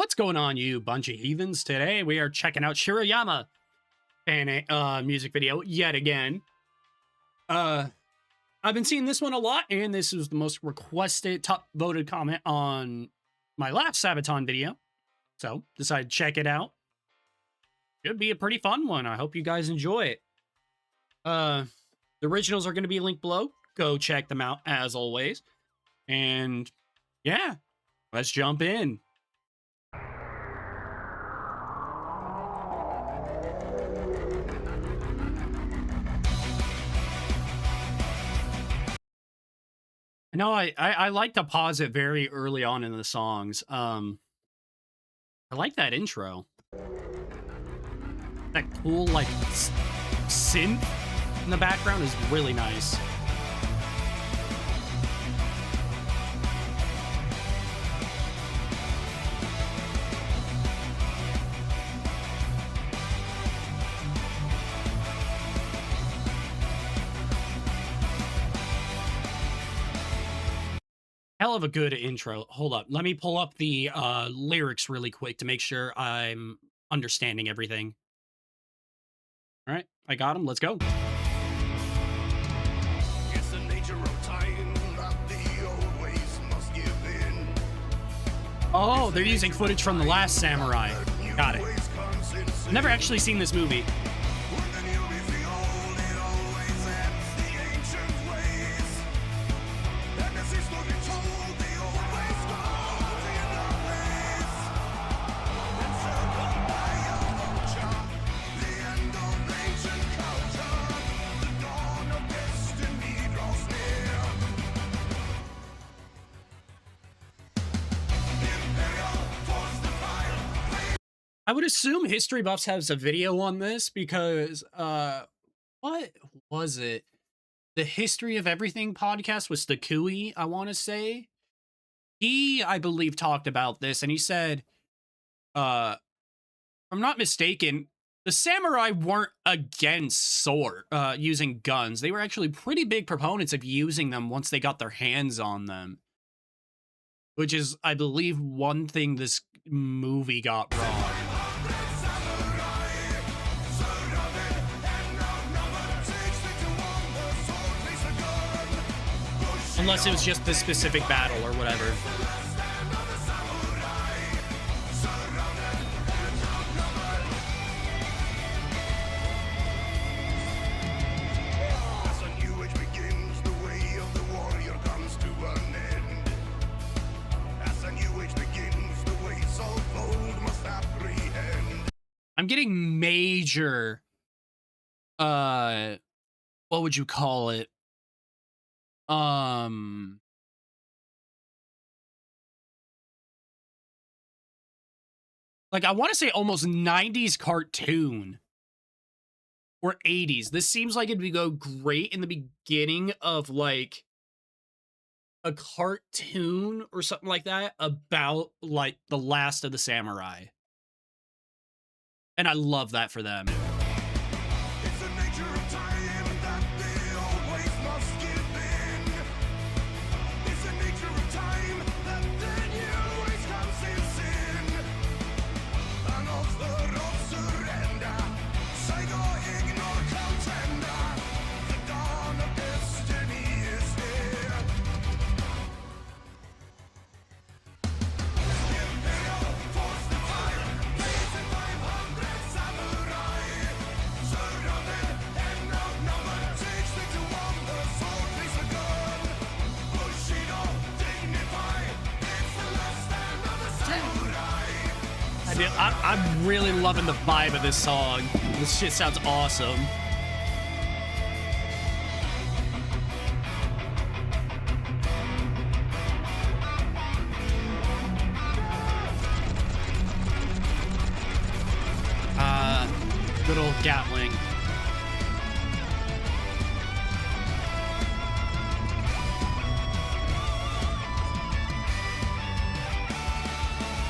What's going on, you bunch of heathens? Today we are checking out Shiroyama fan music video yet again. I've been seeing this one a lot, and this is the most requested, top voted comment on my last Sabaton video. So decided to check it out. Should be a pretty fun one. I hope you guys enjoy it. The originals are going to be linked below. Go check them out as always. And yeah, let's jump in. No, I like to pause it very early on in the songs. I like that intro. That cool, like, synth in the background is really nice. Hell of a good intro. Hold up. Let me pull up the lyrics really quick to make sure I'm understanding everything. All right, I got them. Let's go. It's the nature of time that the old ways must give in. Oh, they're using footage from The Last Samurai. Got it. Never actually seen this movie. I would assume History Buffs has a video on this because, what was it? The History of Everything podcast was the Kui, I want to say. He, I believe, talked about this, and he said, if I'm not mistaken, the samurai weren't against using guns. They were actually pretty big proponents of using them once they got their hands on them. Which is, I believe, one thing this movie got wrong. Unless it was just this specific battle or whatever. As a new age begins, the way of the warrior comes to an end. As a new age begins, the way so bold must apprehend. I'm getting major, what would you call it? Like, I want to say almost 90s cartoon or 80s. This seems like it would go great in the beginning of like a cartoon or something like that about like the last of the samurai. And I love that for them. It's the nature of time that they always must give in. It's the nature of time that the new age comes in sin. And of the road surrender, Saigo ignore contender. The dawn of destiny is here. Imperial force the fire, blazing 500 samurai. Surrounded and outnumbered, takes me to one, the sword takes the gun. Bushido, dignified, it's the last stand of the samurai. I'm really loving the vibe of this song. This shit sounds awesome. Little Gatling.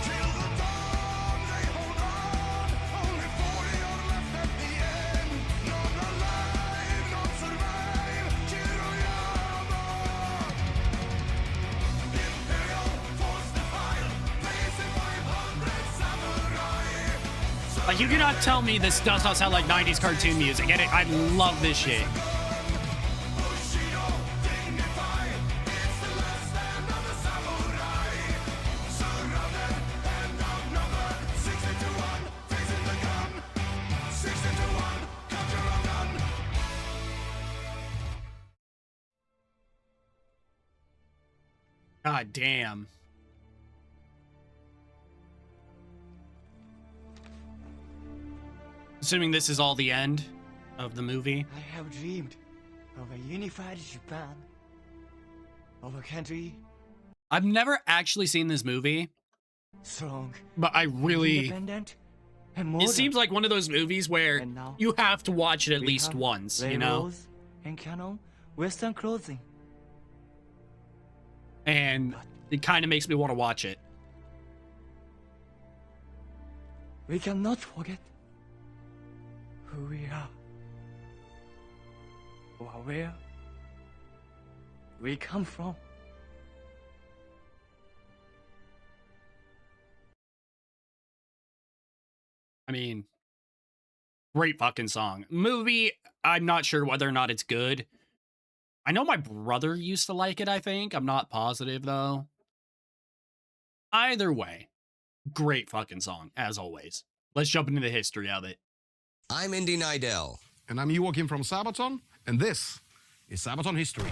Till the dawn they hold on, only 40 are left at the end. None alive, none survive, Shiroyama. Imperial force the fire, blazing 500 Like, you cannot tell me this does not sound like 90s cartoon music. And I love this shit. Bushido, dignify. It's the last stand of the samurai. Surrounded and outnumbered. 60-1, facing the gun. 60-1, cut your own gun. God damn. Assuming this is all the end of the movie. I have dreamed of a unified Japan, of a country I've never actually seen this movie, strong, but I really... independent, and It modern. seems like one of those movies where And now you have to watch it at We least have once, you know? railroads and canal, Western clothing. And it kind of makes me want to watch it. We cannot forget who we are or where we come from. I mean, great fucking song. Movie, I'm not sure whether or not it's good. I know my brother used to like it, I think. I'm not positive, though. Either way, great fucking song, as always. Let's jump into the history of it. I'm Indy Nidell. And I'm Joachim from Sabaton, and this is Sabaton History.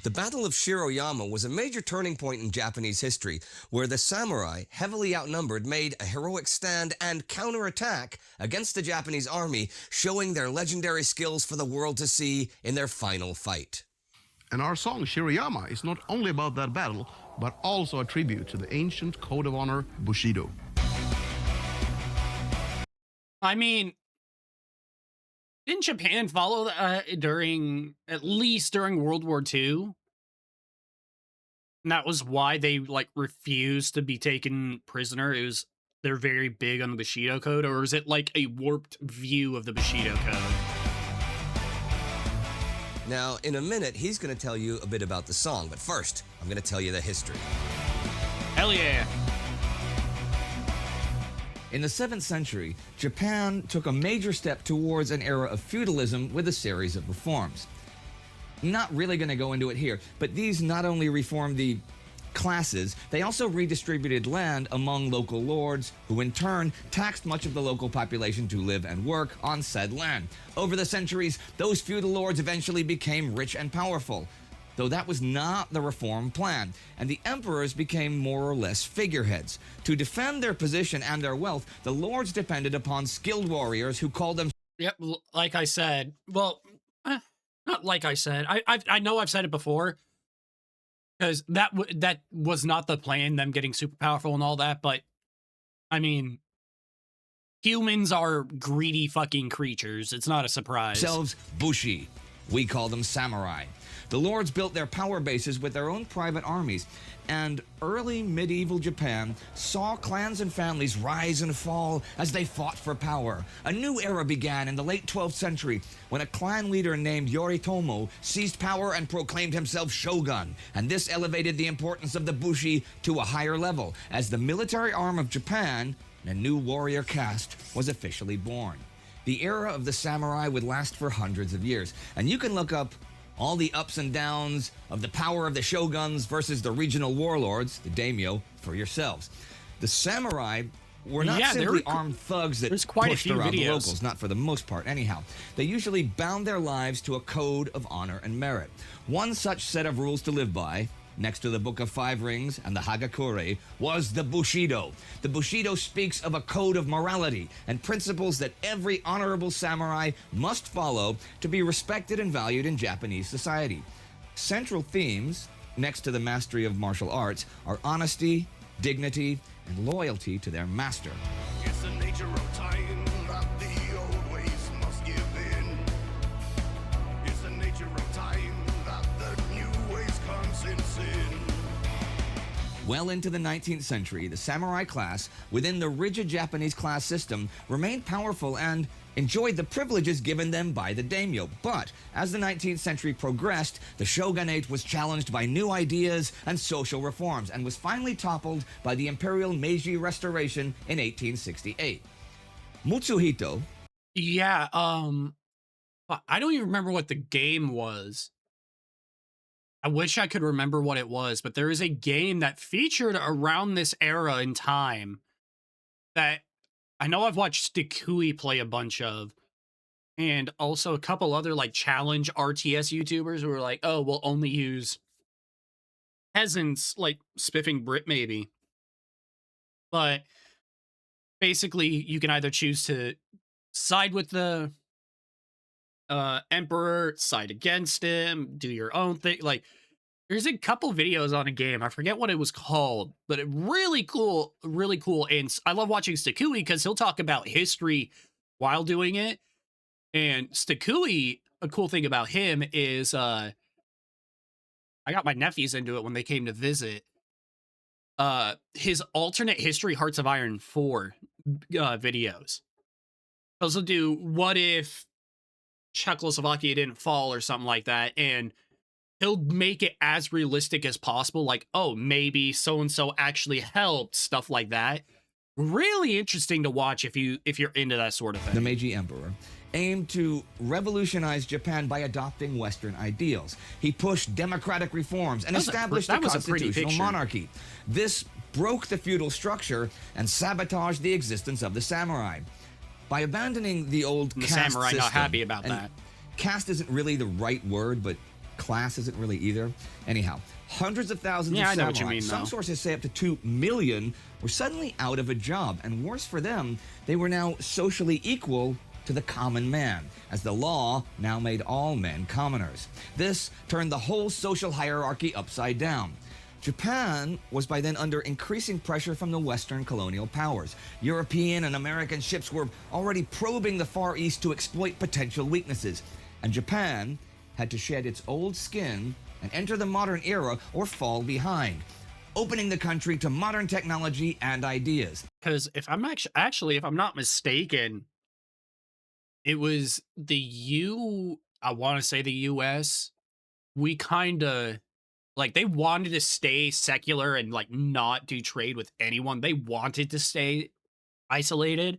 The Battle of Shiroyama was a major turning point in Japanese history, where the samurai, heavily outnumbered, made a heroic stand and counterattack against the Japanese army, showing their legendary skills for the world to see in their final fight. And our song Shiroyama is not only about that battle, but also a tribute to the ancient code of honor Bushido. I mean, didn't Japan follow at least during World War II? And that was why they, like, refused to be taken prisoner. They're very big on the Bushido code, or is it like a warped view of the Bushido code? Now, in a minute, he's going to tell you a bit about the song, but first, I'm going to tell you the history. Hell yeah. In the 7th century, Japan took a major step towards an era of feudalism with a series of reforms. Not really going to go into it here, but these not only reformed the classes, they also redistributed land among local lords, who in turn taxed much of the local population to live and work on said land. Over the centuries, those feudal lords eventually became rich and powerful, though that was not the reform plan, and the emperors became more or less figureheads. To defend their position and their wealth, the lords depended upon skilled warriors who called them... Yep, like I said. Well, not like I said. I know I've said it before, because that was not the plan, them getting super powerful and all that, but, I mean, humans are greedy fucking creatures. It's not a surprise. themselves bushi. We call them samurai. The lords built their power bases with their own private armies, and early medieval Japan saw clans and families rise and fall as they fought for power. A new era began in the late 12th century when a clan leader named Yoritomo seized power and proclaimed himself shogun, and this elevated the importance of the bushi to a higher level. As the military arm of Japan, a new warrior caste was officially born. The era of the samurai would last for hundreds of years, and you can look up all the ups and downs of the power of the shoguns versus the regional warlords, the daimyo, for yourselves. The samurai were not simply armed thugs that there's quite a pushed few around the videos. locals, not for the most part anyhow. They usually bound their lives to a code of honor and merit. One such set of rules to live by, next to the Book of Five Rings and the Hagakure, was the Bushido. The Bushido speaks of a code of morality and principles that every honorable samurai must follow to be respected and valued in Japanese society. Central themes, next to the mastery of martial arts, are honesty, dignity, and loyalty to their master. It's the nature of time that the old ways must give in. It's the nature of time that the new ways comes in sin. Well into the 19th century, the samurai class, within the rigid Japanese class system, remained powerful and enjoyed the privileges given them by the daimyo. But as the 19th century progressed, the shogunate was challenged by new ideas and social reforms and was finally toppled by the imperial Meiji Restoration in 1868. Mutsuhito, Yeah, I don't even remember what the game was. I wish I could remember what it was, but there is a game that featured around this era in time that I know I've watched Stikui play a bunch of, and also a couple other like challenge RTS YouTubers who were like, oh, we'll only use peasants, like Spiffing Brit maybe. But basically, you can either choose to side with the emperor, side against him, do your own thing. Like, there's a couple videos on a game. I forget what it was called, but it really cool, really cool. And I love watching Stikui because he'll talk about history while doing it. And Stikui, a cool thing about him is I got my nephews into it when they came to visit. His alternate history Hearts of Iron 4 videos. Also do what if Czechoslovakia didn't fall or something like that, and he'll make it as realistic as possible, like, oh, maybe so-and-so actually helped, stuff like that. Really interesting to watch if you're into that sort of thing. the Meiji Emperor, aimed to revolutionize Japan by adopting Western ideals. He pushed democratic reforms and established a constitutional monarchy. This broke the feudal structure and sabotaged the existence of the samurai. By abandoning the old The caste samurai system, not happy about and that. Caste isn't really the right word, but class isn't really either. Anyhow, hundreds of thousands of I know samurai, what you mean, some though. sources say up to 2 million, were suddenly out of a job. And worse for them, they were now socially equal to the common man, as the law now made all men commoners. This turned the whole social hierarchy upside down. Japan was by then under increasing pressure from the Western colonial powers. European and American ships were already probing the Far East to exploit potential weaknesses. And Japan had to shed its old skin and enter the modern era or fall behind, opening the country to modern technology and ideas. Because if I'm actually, if I'm not mistaken, it was I want to say the US. We kind of, like, they wanted to stay secular and, like, not do trade with anyone. They wanted to stay isolated.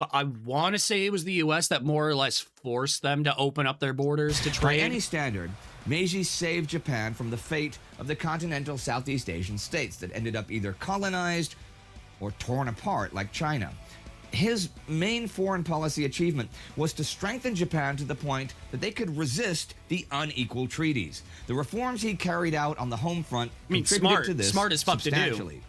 But I want to say it was the US that more or less forced them to open up their borders to By trade. any standard, Meiji saved Japan from the fate of the continental Southeast Asian states that ended up either colonized or torn apart like China. His main foreign policy achievement was to strengthen Japan to the point that they could resist the unequal treaties. The reforms he carried out on the home front contributed to this smart as fuck to do. substantially.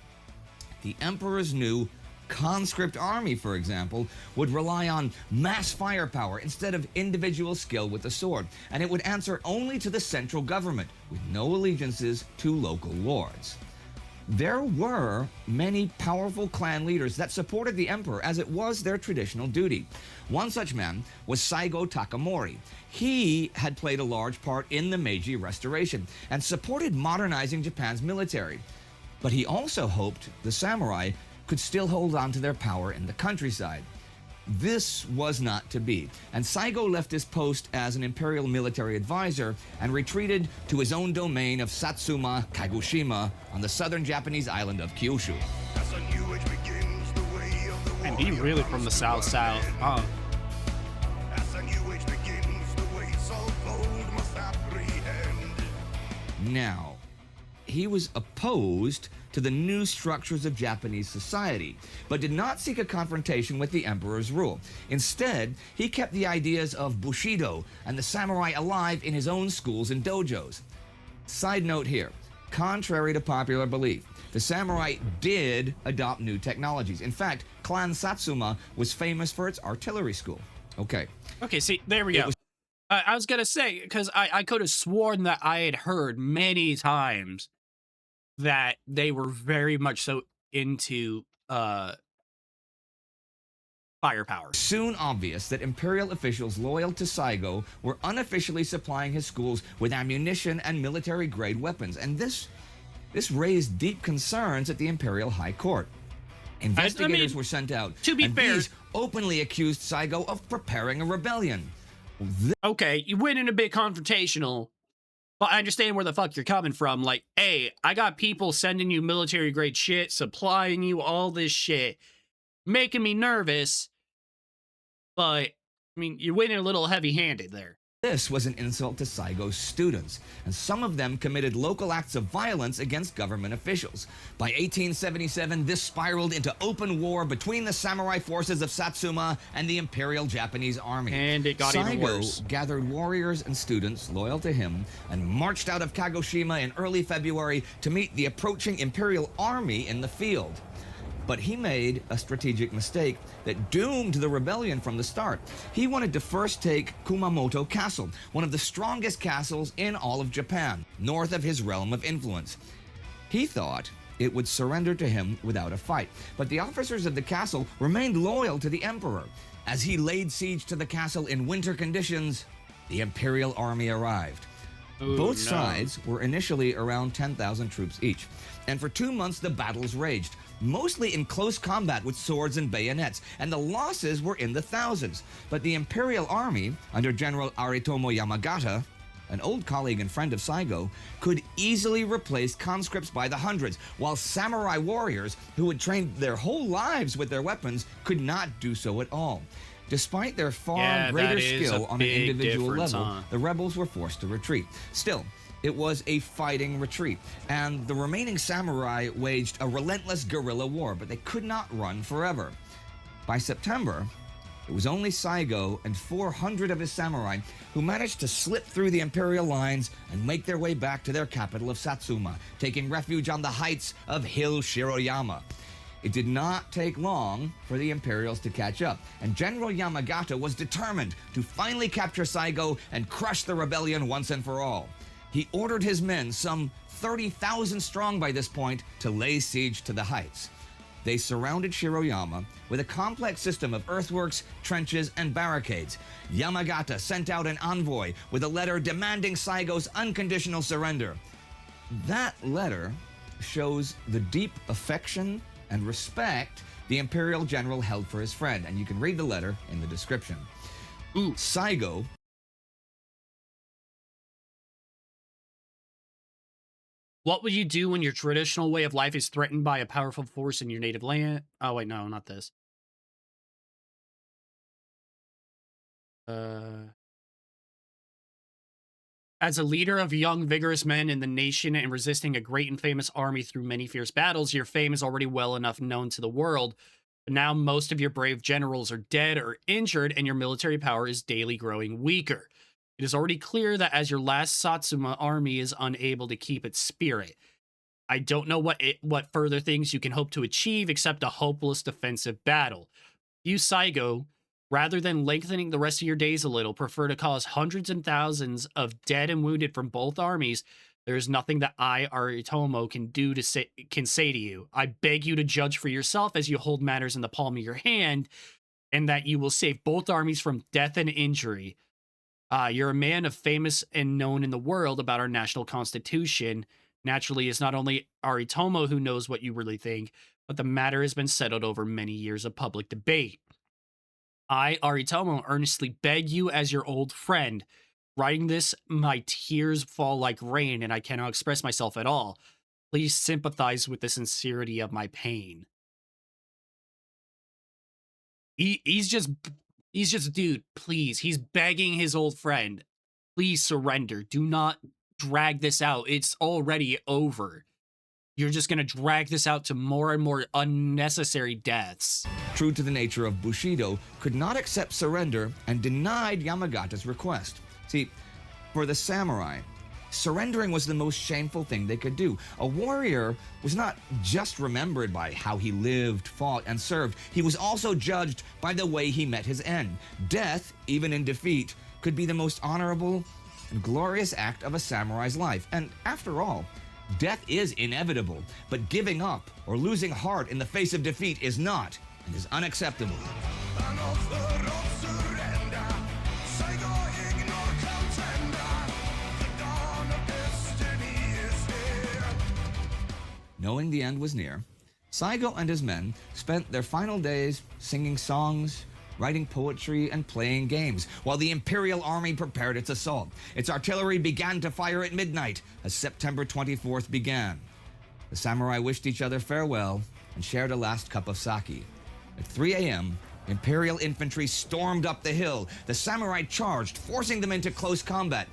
The emperor's new conscript army, for example, would rely on mass firepower instead of individual skill with the sword, and it would answer only to the central government, with no allegiances to local lords. There were many powerful clan leaders that supported the emperor, as it was their traditional duty. One such man was Saigo Takamori. He had played a large part in the Meiji Restoration and supported modernizing Japan's military. But he also hoped the samurai could still hold on to their power in the countryside. This was not to be, and Saigo left his post as an imperial military advisor and retreated to his own domain of Satsuma, Kagoshima, on the southern Japanese island of Kyushu. As a new age begins, the way of the And he warrior really from the comes to south. an end. As a new age begins, the ways of old must apprehend. Now, he was opposed to the new structures of Japanese society, but did not seek a confrontation with the emperor's rule. Instead, he kept the ideas of Bushido and the samurai alive in his own schools and dojos. Side note here, contrary to popular belief, the samurai did adopt new technologies. In fact, Clan Satsuma was famous for its artillery school. Okay. Okay, see, there we go. I was going to say, because I could have sworn that I had heard many times that they were very much so into firepower. Soon obvious that imperial officials loyal to Saigo were unofficially supplying his schools with ammunition and military-grade weapons, and this raised deep concerns at the imperial high court. Investigators were sent out, to be and fair, these openly accused Saigo of preparing a rebellion. Okay, you went in a bit confrontational, but I understand where the fuck you're coming from. Like, hey, I got people sending you military grade shit, supplying you all this shit, making me nervous, but, I mean, you went in a little heavy-handed there. This was an insult to Saigo's students, and some of them committed local acts of violence against government officials. By 1877, this spiraled into open war between the samurai forces of Satsuma and the Imperial Japanese Army. And it got even worse. Saigo gathered warriors and students loyal to him and marched out of Kagoshima in early February to meet the approaching Imperial Army in the field. But he made a strategic mistake that doomed the rebellion from the start. He wanted to first take Kumamoto Castle, one of the strongest castles in all of Japan, north of his realm of influence. He thought it would surrender to him without a fight, but the officers of the castle remained loyal to the emperor. As he laid siege to the castle in winter conditions, the Imperial Army arrived. Both sides were initially around 10,000 troops each, and for 2 months the battles raged, mostly in close combat with swords and bayonets, and the losses were in the thousands. But the Imperial Army, under General Aritomo Yamagata, an old colleague and friend of Saigo, could easily replace conscripts by the hundreds, while samurai warriors, who had trained their whole lives with their weapons, could not do so at all. Despite their far greater skill on an individual level, the rebels were forced to retreat. Still, it was a fighting retreat, and the remaining samurai waged a relentless guerrilla war, but they could not run forever. By September, it was only Saigo and 400 of his samurai who managed to slip through the imperial lines and make their way back to their capital of Satsuma, taking refuge on the heights of Hill Shiroyama. It did not take long for the Imperials to catch up, and General Yamagata was determined to finally capture Saigo and crush the rebellion once and for all. He ordered his men, some 30,000 strong by this point, to lay siege to the heights. They surrounded Shiroyama with a complex system of earthworks, trenches, and barricades. Yamagata sent out an envoy with a letter demanding Saigo's unconditional surrender. That letter shows the deep affection and respect the Imperial General held for his friend, and you can read the letter in the description. Saigo What would you do when your traditional way of life is threatened by a powerful force in your native land? Oh, wait, no, not this. As a leader of young, vigorous men in the nation and resisting a great and famous army through many fierce battles, your fame is already well enough known to the world. But now most of your brave generals are dead or injured, and your military power is daily growing weaker. It is already clear that as your last Satsuma army is unable to keep its spirit. I don't know what further things you can hope to achieve except a hopeless defensive battle. You, Saigo, rather than lengthening the rest of your days a little, prefer to cause hundreds and thousands of dead and wounded from both armies. There is nothing that I, Aritomo, can say to you. I beg you to judge for yourself as you hold matters in the palm of your hand, and that you will save both armies from death and injury. You're a man of famous and known in the world about our national constitution. Naturally, it's not only Aritomo who knows what you really think, but the matter has been settled over many years of public debate. I, Aritomo, earnestly beg you as your old friend. Writing this, my tears fall like rain, and I cannot express myself at all. Please sympathize with the sincerity of my pain. He's just, dude, please. He's begging his old friend. Please surrender. Do not drag this out. It's already over. You're just going to drag this out to more and more unnecessary deaths. true to the nature of Bushido, could not accept surrender and denied Yamagata's request. See, for the samurai, surrendering was the most shameful thing they could do. A warrior was not just remembered by how he lived, fought, and served. He was also judged by the way he met his end. Death, even in defeat, could be the most honorable and glorious act of a samurai's life. And after all, death is inevitable, but giving up or losing heart in the face of defeat is not, and is unacceptable. Knowing the end was near, Saigo and his men spent their final days singing songs, writing poetry, and playing games, while the Imperial Army prepared its assault. Its artillery began to fire at midnight as September 24th began. The samurai wished each other farewell and shared a last cup of sake. At 3 a.m., Imperial infantry stormed up the hill. The samurai charged, forcing them into close combat.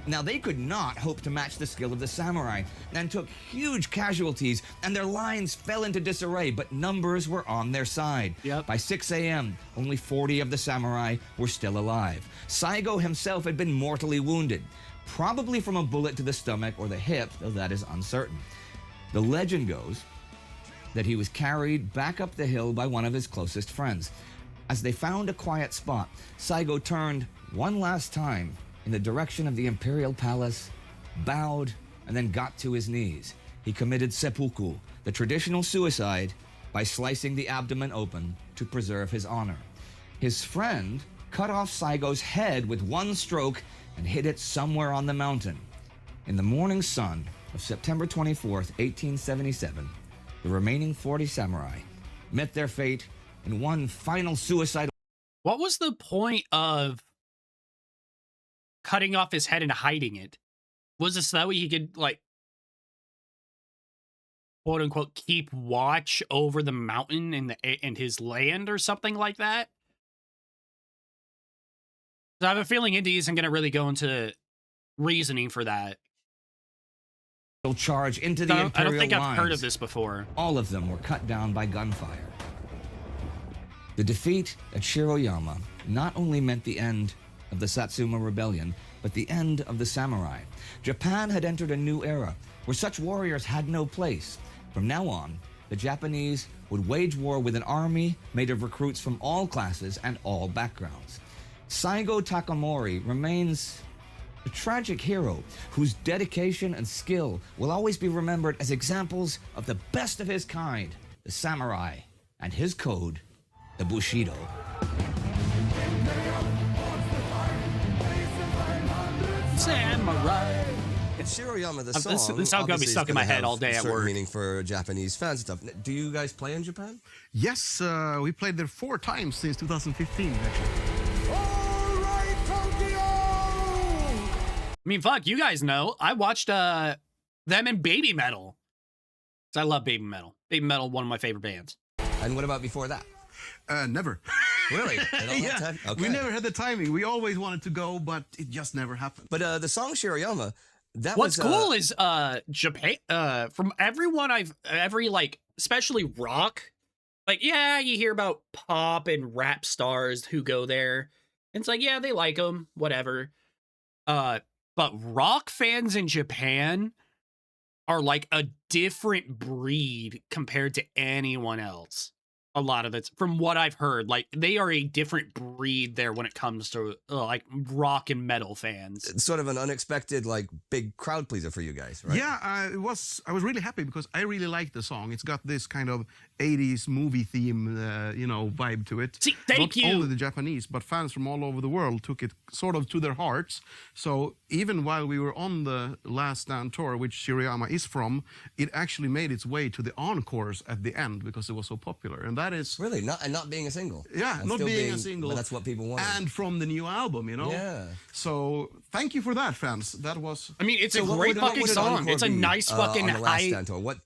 Now, they could not hope to match the skill of the samurai and took huge casualties, and their lines fell into disarray, but numbers were on their side. Yep. By 6 a.m., only 40 of the samurai were still alive. Saigo himself had been mortally wounded, probably from a bullet to the stomach or the hip, though that is uncertain. The legend goes that he was carried back up the hill by one of his closest friends. As they found a quiet spot, Saigo turned one last time in the direction of the Imperial Palace, bowed, and then got to his knees. He committed seppuku, the traditional suicide, by slicing the abdomen open to preserve his honor. His friend cut off Saigo's head with one stroke and hid it somewhere on the mountain. In the morning sun of September 24th, 1877, the remaining 40 samurai met their fate in one final suicide. What was the point of cutting off his head and hiding it? Was this that way he could, like, quote unquote, keep watch over the mountain and his land or something like that? I have a feeling Indy isn't going to really go into reasoning for that. Charge into the Imperial I don't think lines. I've heard of this before. All of them were cut down by gunfire. The defeat at Shiroyama not only meant the end of the Satsuma Rebellion, but the end of the samurai. Japan had entered a new era where such warriors had no place. From now on, the Japanese would wage war with an army made of recruits from all classes and all backgrounds. Saigo Takamori remains a tragic hero whose dedication and skill will always be remembered as examples of the best of his kind, the samurai, and his code, the Bushido. Samurai. Shiroyama, the This song. sound's gonna be obviously stuck is in my gonna head have all day at certain work. meaning for Japanese fans and stuff. Do you guys play in Japan? Yes, we played there 4 times since 2015, actually. All right, Tokyo! I mean, fuck, you guys know. I watched them in Baby Metal. 'Cause I love Baby Metal. Baby Metal, one of my favorite bands. And what about before that? Never. Really? They don't have Yeah, time? Okay. we never had the timing. We always wanted to go, but it just never happened. But the song Shiroyama, that What's was cool is Japan, from everyone like, especially rock, like, yeah, you hear about pop and rap stars who go there, and it's like, yeah, they like them, whatever. But rock fans in Japan are like a different breed compared to anyone else. A lot of it's from what I've heard, like, they are a different breed there when it comes to like rock and metal fans. It's sort of an unexpected, like, big crowd pleaser for you guys, right? Yeah, I was really happy because I really liked the song. It's got this kind of 80s movie theme, vibe to it. See, thank you. Not only the Japanese, but fans from all over the world took it sort of to their hearts. So even while we were on the Last Stand tour, which Shiroyama is from, it actually made its way to the encores at the end because it was so popular. And that is... Really? Not being a single? Yeah, And not still being a single. But that's what people want. And from the new album, Yeah. So thank you for that, fans. That was... I mean, it's a what great would- what fucking would an song. encore It's a be, nice fucking on the Last high. Stand tour?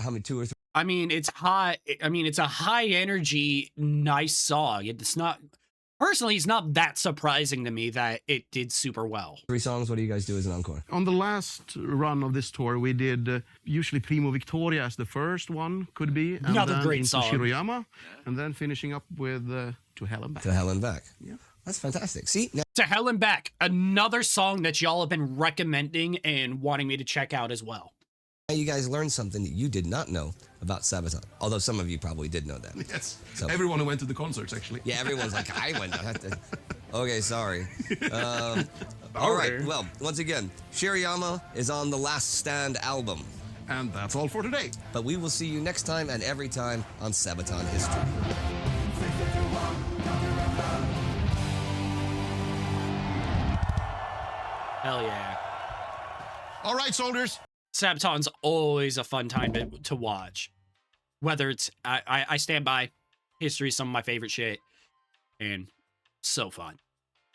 How many, 2 or 3? I mean, it's high. I mean, it's a high energy, nice song. It's not. Personally, it's not that surprising to me that it did super well. 3 songs. What do you guys do as an encore? On the last run of this tour, we did usually Primo Victoria as the first one, could be. And Another then great into song. Shiroyama, and then finishing up with To Hell and Back. To Hell and Back. Yeah. That's fantastic. See, now To Hell and Back, another song that y'all have been recommending and wanting me to check out as well. you guys learned something that you did not know about Sabaton. Although some of you probably did know that. Yes. So- Everyone who went to the concerts, actually. Yeah, everyone's like, I went. Okay, sorry. All right. Well, once again, Shiroyama is on the Last Stand album. And that's all for today. But we will see you next time and every time on Sabaton History. Hell yeah. All right, soldiers. Sabaton's always a fun time to watch. whether it's I stand by history, some of my favorite shit, and so fun.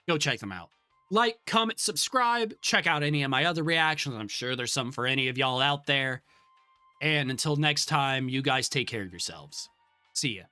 Go check them out. Like, comment, subscribe, check out any of my other reactions. I'm sure there's some for any of y'all out there. And until next time, you guys take care of yourselves. See ya.